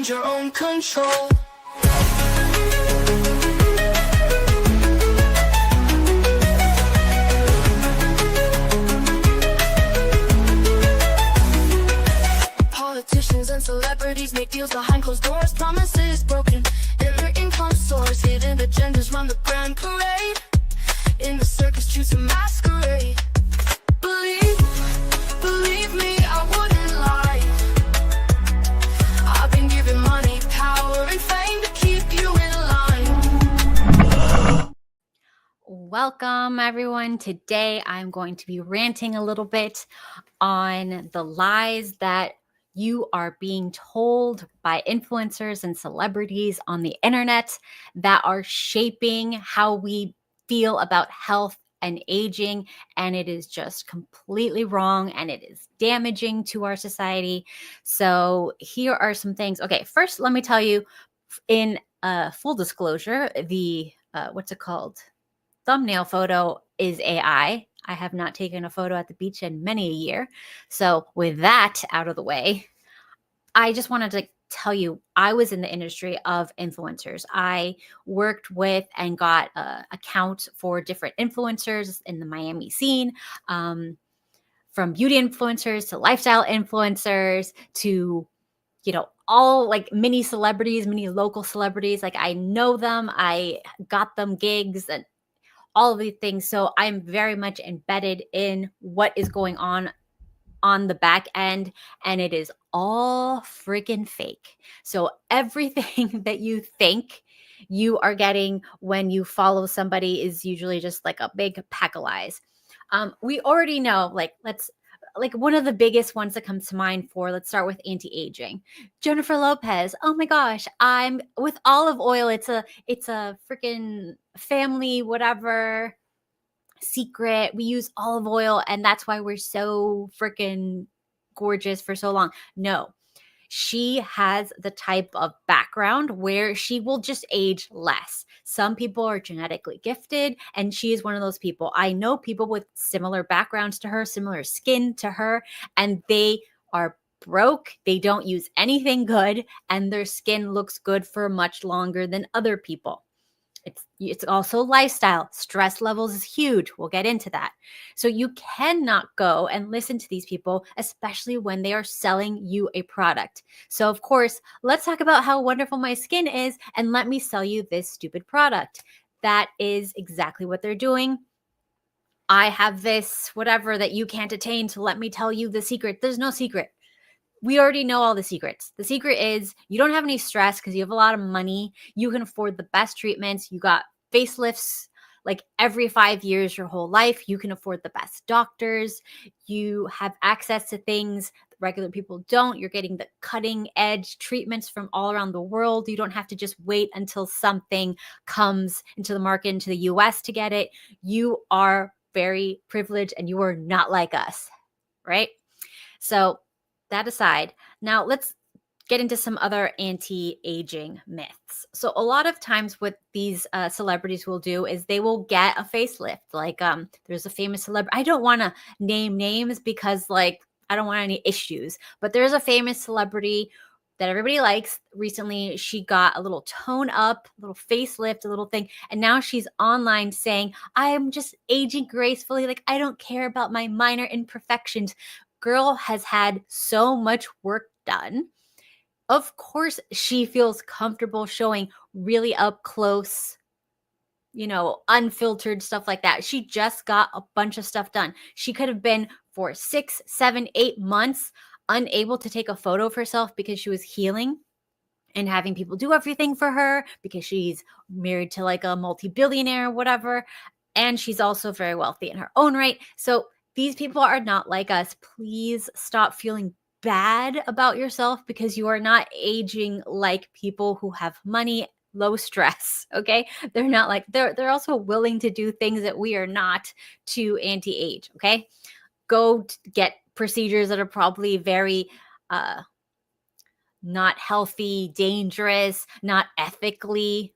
find your own control. Politicians and celebrities make deals behind closed doors, promises broken, and their income soars. Hidden agendas run the grand parade, in the circus choose a masquerade. Believe me, I wouldn't lie. I've been given money, power, and fame to keep you in line. Welcome, everyone. Today, I'm going to be ranting a little bit on the lies that you are being told by influencers and celebrities on the internet that are shaping how we feel about health and aging, and it is just completely wrong and it is damaging to our society. So here are some things. Okay, first let me tell you, in full disclosure, the what's it called? Thumbnail photo is AI. I have not taken a photo at the beach in many a year. So with that out of the way, I just wanted to tell you, I was in the industry of influencers. I worked with and got accounts for different influencers in the Miami scene, from beauty influencers to lifestyle influencers to, all like mini celebrities, mini local celebrities. Like I know them, I got them gigs and all of these things. So I'm very much embedded in what is going on the back end, and it is all freaking fake. So everything that you think you are getting when you follow somebody is usually just like a big pack of lies. We already know, like one of the biggest ones that comes to mind for, let's start with anti-aging. Jennifer Lopez. Oh my gosh, I'm with olive oil. It's a freaking family, whatever secret. We use olive oil and that's why we're so freaking gorgeous for so long. No, she has the type of background where she will just age less. Some people are genetically gifted, and she is one of those people. I know people with similar backgrounds to her, similar skin to her, and they are broke. They don't use anything good, and their skin looks good for much longer than other people. It's also lifestyle. Stress levels is huge. We'll get into that. So you cannot go and listen to these people, especially when they are selling you a product. So of course, let's talk about how wonderful my skin is and let me sell you this stupid product. That is exactly what they're doing. I have this whatever that you can't attain, so let me tell you the secret. There's no secret. We already know all the secrets. The secret is you don't have any stress because you have a lot of money. You can afford the best treatments. You got facelifts like every 5 years your whole life. You can afford the best doctors. You have access to things that regular people don't. You're getting the cutting edge treatments from all around the world. You don't have to just wait until something comes into the market, into the US to get it. You are very privileged and you are not like us, right? So that aside, now let's get into some other anti-aging myths. So a lot of times what these celebrities will do is they will get a facelift. Like there's a famous celebrity. I don't want to name names because like I don't want any issues, but there's a famous celebrity that everybody likes. Recently, she got a little tone up, a little facelift, a little thing. And now she's online saying, I'm just aging gracefully. Like I don't care about my minor imperfections. Girl has had so much work done. Of course, she feels comfortable showing really up close, unfiltered stuff like that. She just got a bunch of stuff done. She could have been for 6, 7, 8 months unable to take a photo of herself because she was healing and having people do everything for her because she's married to like a multi-billionaire or whatever. And she's also very wealthy in her own right. So these people are not like us. Please stop feeling bad about yourself because you are not aging like people who have money, low stress, okay? They're not like, they're also willing to do things that we are not to anti-age, okay? Go get procedures that are probably very not healthy, dangerous, not ethically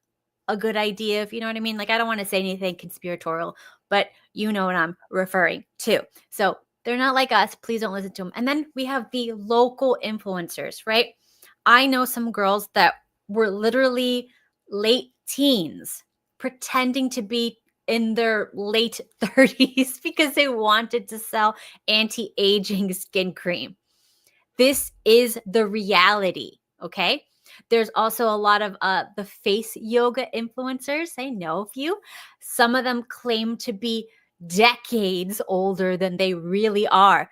a good idea, if you know what I mean. Like I don't want to say anything conspiratorial, but you know what I'm referring to. So they're not like us. Please don't listen to them. And then we have the local influencers, right? I know some girls that were literally late teens pretending to be in their late 30s because they wanted to sell anti-aging skin cream. This is the reality, okay? There's also a lot of the face yoga influencers. I know a few. Some of them claim to be decades older than they really are.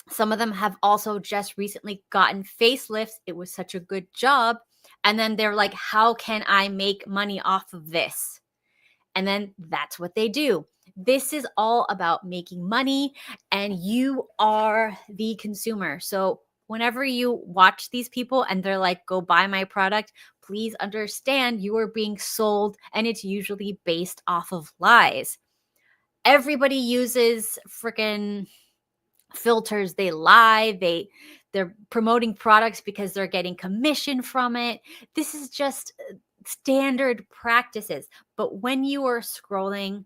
Some of them have also just recently gotten facelifts. It was such a good job. And then they're like, how can I make money off of this? And then that's what they do. This is all about making money, and you are the consumer. So whenever you watch these people and they're like, go buy my product, please understand you are being sold, and it's usually based off of lies. Everybody uses freaking filters. They lie. They're promoting products because they're getting commission from it. This is just standard practices. But when you are scrolling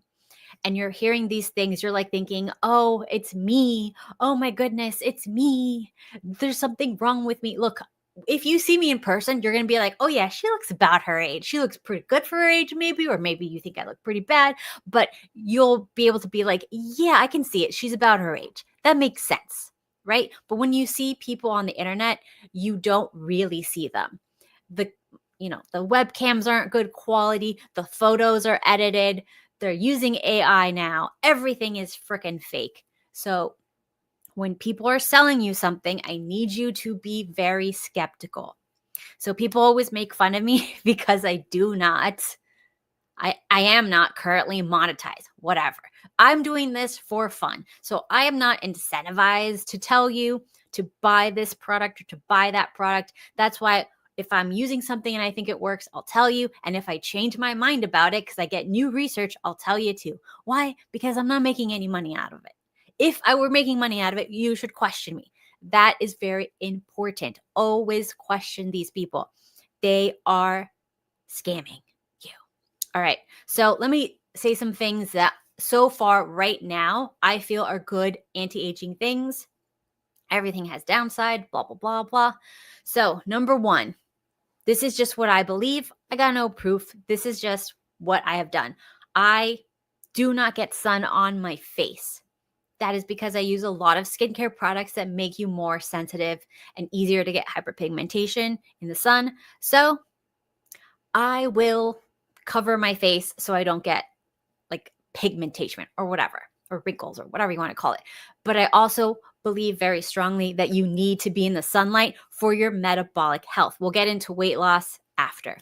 and you're hearing these things, you're like thinking, oh, it's me. Oh my goodness, it's me. There's something wrong with me. Look, if you see me in person, you're going to be like, oh yeah, she looks about her age. She looks pretty good for her age, maybe, or maybe you think I look pretty bad, but you'll be able to be like, yeah, I can see it. She's about her age. That makes sense, right? But when you see people on the internet, you don't really see them. The webcams aren't good quality. The photos are edited. They're using AI now. Everything is freaking fake. So when people are selling you something, I need you to be very skeptical. So people always make fun of me because I am not currently monetized, whatever. I'm doing this for fun. So I am not incentivized to tell you to buy this product or to buy that product. That's why if I'm using something and I think it works, I'll tell you. And if I change my mind about it because I get new research, I'll tell you too. Why? Because I'm not making any money out of it. If I were making money out of it, you should question me. That is very important. Always question these people. They are scamming you. All right. So let me say some things that so far right now I feel are good anti-aging things. Everything has downside, blah, blah, blah, blah. So number one, this is just what I believe. I got no proof. This is just what I have done. I do not get sun on my face. That is because I use a lot of skincare products that make you more sensitive and easier to get hyperpigmentation in the sun. So I will cover my face so I don't get like pigmentation or whatever, or wrinkles or whatever you want to call it. But I also believe very strongly that you need to be in the sunlight for your metabolic health. We'll get into weight loss after,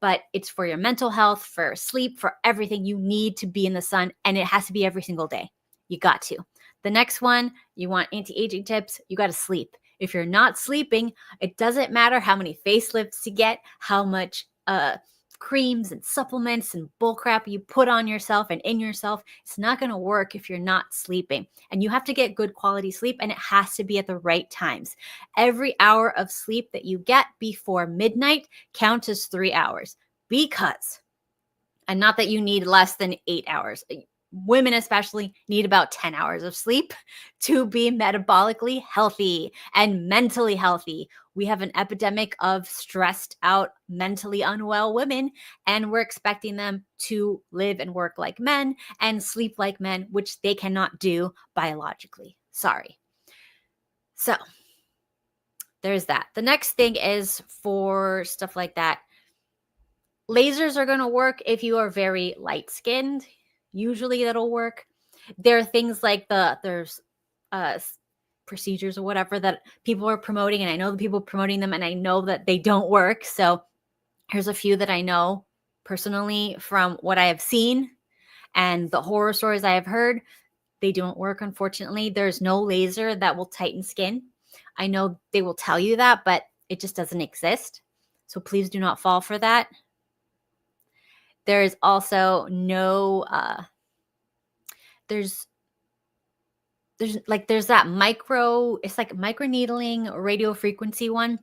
but it's for your mental health, for sleep, for everything. You need to be in the sun, and it has to be every single day. You got to. The next one, you want anti-aging tips, you got to sleep. If you're not sleeping, it doesn't matter how many facelifts you get, how much creams and supplements and bullcrap you put on yourself and in yourself. It's not going to work if you're not sleeping. And you have to get good quality sleep, and it has to be at the right times. Every hour of sleep that you get before midnight counts as 3 hours, because, and not that you need less than 8 hours. Women especially need about 10 hours of sleep to be metabolically healthy and mentally healthy. We have an epidemic of stressed out, mentally unwell women, and we're expecting them to live and work like men and sleep like men, which they cannot do biologically. Sorry. So there's that. The next thing is for stuff like that. Lasers are going to work if you are very light skinned. Usually that'll work. There are things like there's procedures or whatever that people are promoting, and I know the people promoting them, and I know that they don't work. So here's a few that I know personally from what I have seen and the horror stories I have heard. They don't work, unfortunately. There's no laser that will tighten skin. I know they will tell you that, but it just doesn't exist. So please do not fall for that. There is also no, there's that it's like microneedling radio frequency one.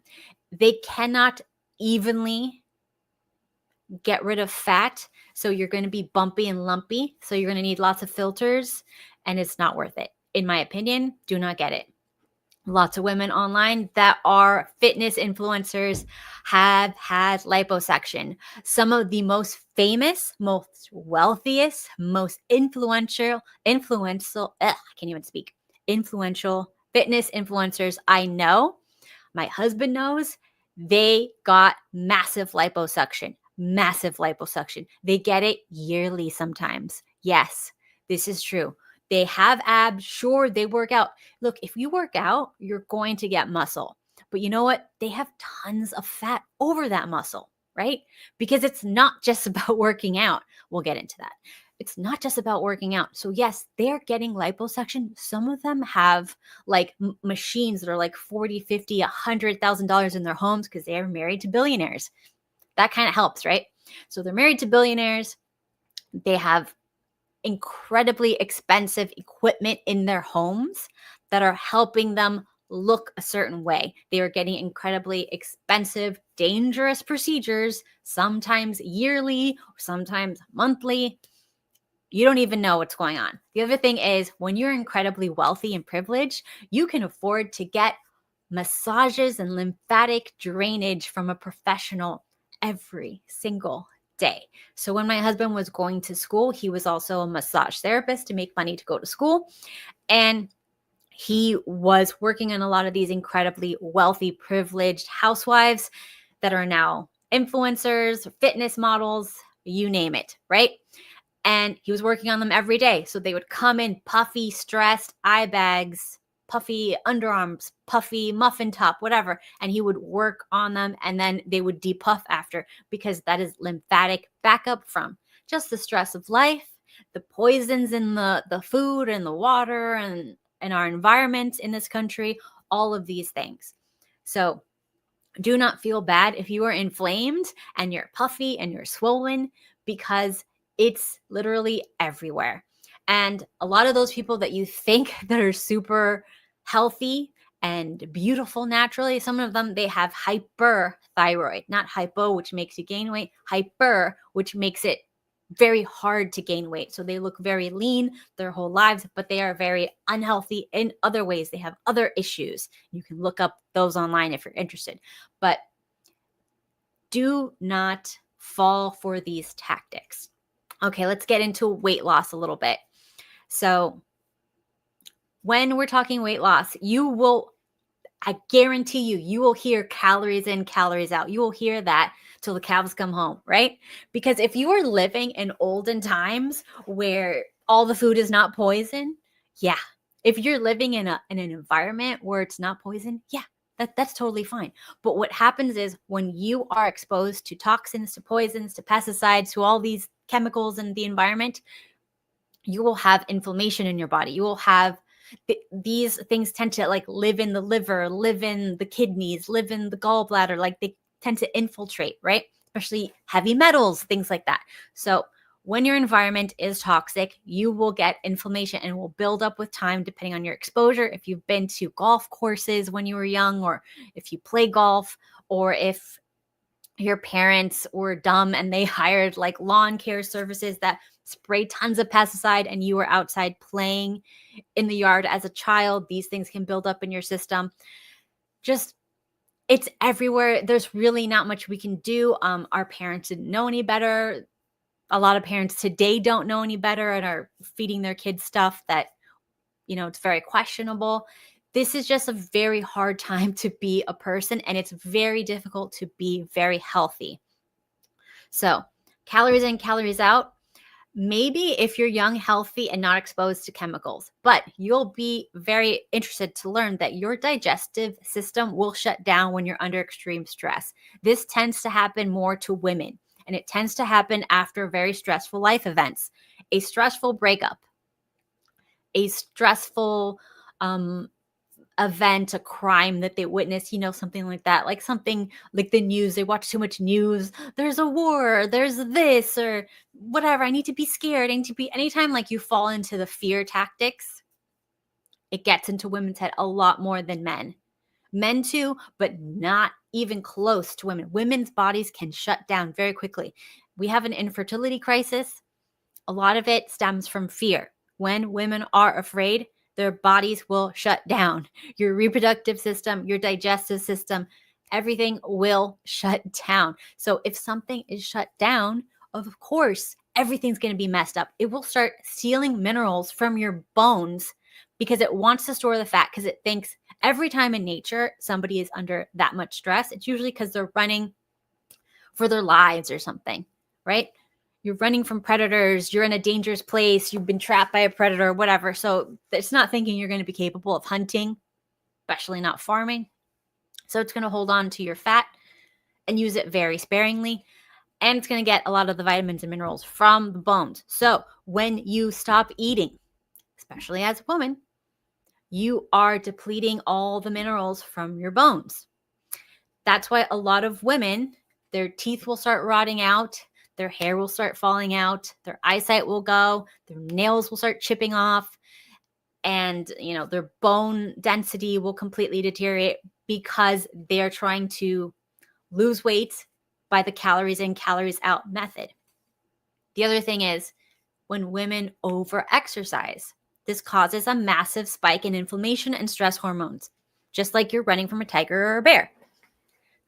They cannot evenly get rid of fat. So you're going to be bumpy and lumpy. So you're going to need lots of filters, and it's not worth it. In my opinion, do not get it. Lots of women online that are fitness influencers have had liposuction. Some of the most famous, most wealthiest, most I can't even speak, influential fitness influencers I know, my husband knows, they got massive liposuction. Massive liposuction. They get it yearly sometimes. Yes, this is true. They have abs. Sure, they work out. Look, if you work out, you're going to get muscle. But you know what? They have tons of fat over that muscle, right? Because it's not just about working out. We'll get into that. It's not just about working out. So yes, they're getting liposuction. Some of them have like machines that are like 40, 50, $100,000 in their homes because they are married to billionaires. That kind of helps, right? So they're married to billionaires. They have incredibly expensive equipment in their homes that are helping them look a certain way. They are getting incredibly expensive, dangerous procedures, sometimes yearly, sometimes monthly. You don't even know what's going on. The other thing is, when you're incredibly wealthy and privileged, you can afford to get massages and lymphatic drainage from a professional every single day. So when my husband was going to school, he was also a massage therapist to make money to go to school. And he was working on a lot of these incredibly wealthy, privileged housewives that are now influencers, fitness models, you name it, right? And he was working on them every day. So they would come in puffy, stressed, eye bags, puffy underarms, puffy muffin top, whatever. And he would work on them and then they would depuff after, because that is lymphatic backup from just the stress of life, the poisons in the food and the water and our environment in this country, all of these things. So do not feel bad if you are inflamed and you're puffy and you're swollen, because it's literally everywhere. And a lot of those people that you think that are super healthy and beautiful naturally, some of them, they have hyperthyroid, not hypo, which makes you gain weight, hyper, which makes it very hard to gain weight. So they look very lean their whole lives, but they are very unhealthy in other ways. They have other issues. You can look up those online if you're interested. But do not fall for these tactics. Okay, let's get into weight loss a little bit. So when we're talking weight loss, I guarantee you will hear calories in, calories out. You will hear that till the cows come home, right? Because if you are living in olden times where all the food is not poison, yeah. If you're living in an environment where it's not poison, yeah, that's totally fine. But what happens is, when you are exposed to toxins, to poisons, to pesticides, to all these chemicals in the environment, you will have inflammation in your body. You will have these things tend to like live in the liver, live in the kidneys, live in the gallbladder. Like they tend to infiltrate, right? Especially heavy metals, things like that. So when your environment is toxic, you will get inflammation and will build up with time, depending on your exposure. If you've been to golf courses when you were young, or if you play golf, or if your parents were dumb and they hired like lawn care services that spray tons of pesticide and you were outside playing in the yard as a child, these things can build up in your system. Just, it's everywhere. There's really not much we can do. Our parents didn't know any better. A lot of parents today don't know any better and are feeding their kids stuff that, it's very questionable. This is just a very hard time to be a person, and it's very difficult to be very healthy. So calories in, calories out. Maybe if you're young, healthy, and not exposed to chemicals, but you'll be very interested to learn that your digestive system will shut down when you're under extreme stress. This tends to happen more to women, and it tends to happen after very stressful life events, a stressful breakup, a stressful event, a crime that they witness, something like that, like something like the news. They watch too much news. There's a war, there's this or whatever. I need to be scared. I need to be, anytime like you fall into the fear tactics, it gets into women's head a lot more than men. Men too, but not even close to women. Women's bodies can shut down very quickly. We have an infertility crisis. A lot of it stems from fear. When women are afraid, their bodies will shut down. Your reproductive system, your digestive system, everything will shut down. So if something is shut down, of course, everything's going to be messed up. It will start stealing minerals from your bones because it wants to store the fat, because it thinks every time in nature somebody is under that much stress, it's usually because they're running for their lives or something, right? You're running from predators, you're in a dangerous place, you've been trapped by a predator, whatever. So it's not thinking you're going to be capable of hunting, especially not farming. So it's going to hold on to your fat and use it very sparingly. And it's going to get a lot of the vitamins and minerals from the bones. So when you stop eating, especially as a woman, you are depleting all the minerals from your bones. That's why a lot of women, their teeth will start rotting out, their hair will start falling out, their eyesight will go, their nails will start chipping off, and their bone density will completely deteriorate because they're trying to lose weight by the calories in, calories out method. The other thing is when women over-exercise, this causes a massive spike in inflammation and stress hormones, just like you're running from a tiger or a bear.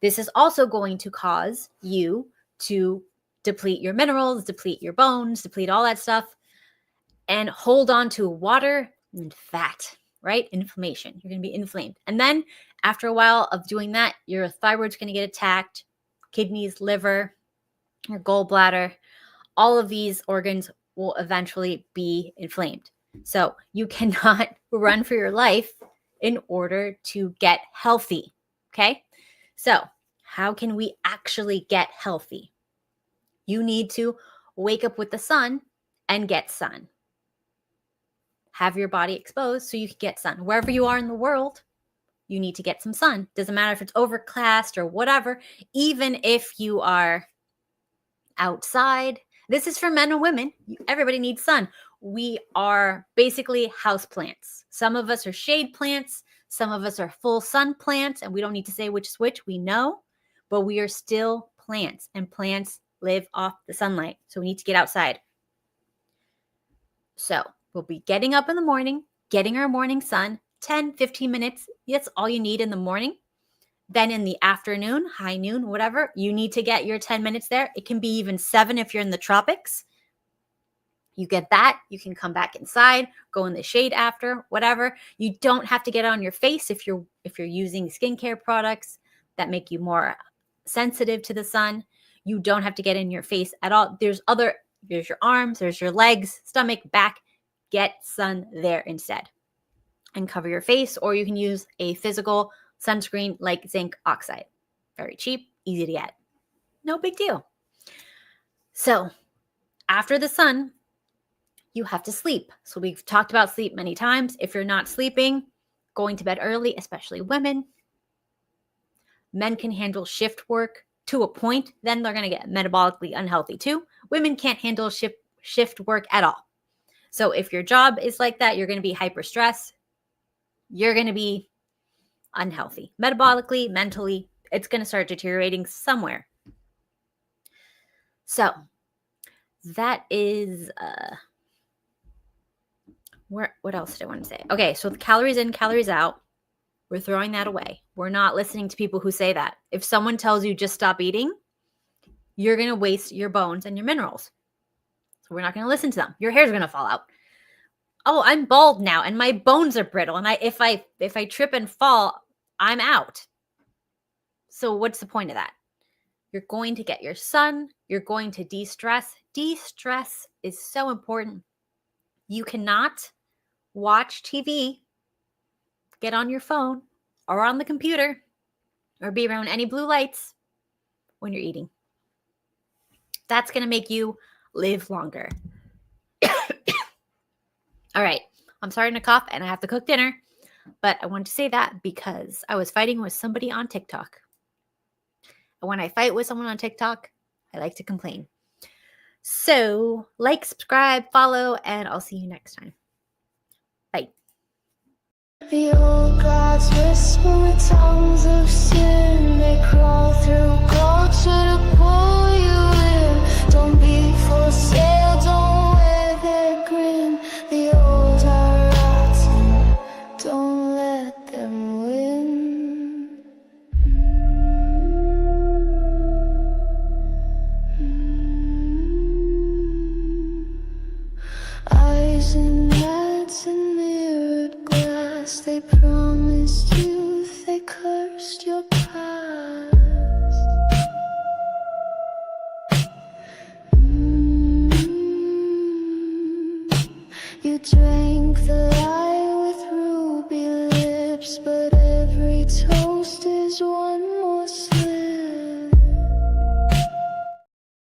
This is also going to cause you to deplete your minerals, deplete your bones, deplete all that stuff, and hold on to water and fat, right? Inflammation. You're going to be inflamed. And then after a while of doing that, your thyroid's going to get attacked, kidneys, liver, your gallbladder, all of these organs will eventually be inflamed. So you cannot run for your life in order to get healthy, okay? So how can we actually get healthy? You need to wake up with the sun and get sun. Have your body exposed so you can get sun. Wherever you are in the world, you need to get some sun. Doesn't matter if it's overcast or whatever, even if you are outside. This is for men and women. Everybody needs sun. We are basically house plants. Some of us are shade plants. Some of us are full sun plants, and we don't need to say which is which. We know, but we are still plants, and plants live off the sunlight. So we need to get outside. So we'll be getting up in the morning, getting our morning sun, 10, 15 minutes. That's all you need in the morning. Then in the afternoon, high noon, whatever, you need to get your 10 minutes there. It can be even 7 if you're in the tropics. You get that. You can come back inside, go in the shade after, whatever. You don't have to get on your face if you're using skincare products that make you more sensitive to the sun. You don't have to get in your face at all. There's your arms, there's your legs, stomach, back. Get sun there instead. And cover your face, or you can use a physical sunscreen like zinc oxide. Very cheap, easy to get. No big deal. So after the sun, you have to sleep. So we've talked about sleep many times. If you're not sleeping, going to bed early, especially women. Men can handle shift work to a point, then they're going to get metabolically unhealthy too. Women can't handle shift work at all. So if your job is like that, you're going to be hyper stressed. You're going to be unhealthy. Metabolically, mentally, it's going to start deteriorating somewhere. So that is, what else did I want to say? Okay, so the calories in, calories out, we're throwing that away. We're not listening to people who say that. If someone tells you just stop eating, you're going to waste your bones and your minerals. So we're not going to listen to them. Your hair's going to fall out. Oh, I'm bald now and my bones are brittle. And if I trip and fall, I'm out. So what's the point of that? You're going to get your sun. You're going to de-stress. De-stress is so important. You cannot watch TV, get on your phone or on the computer, or be around any blue lights when you're eating. That's going to make you live longer. All right. I'm starting to cough and I have to cook dinner, but I wanted to say that because I was fighting with somebody on TikTok. And when I fight with someone on TikTok, I like to complain. So like, subscribe, follow, and I'll see you next time. Bye. The old gods whisper tongues of sin. They crawl through culture to pull you in. Don't be for sale, don't wear their grin. The old are rotten. Eyes and nets and mirrored glass. They promised youth, they cursed your past. You dread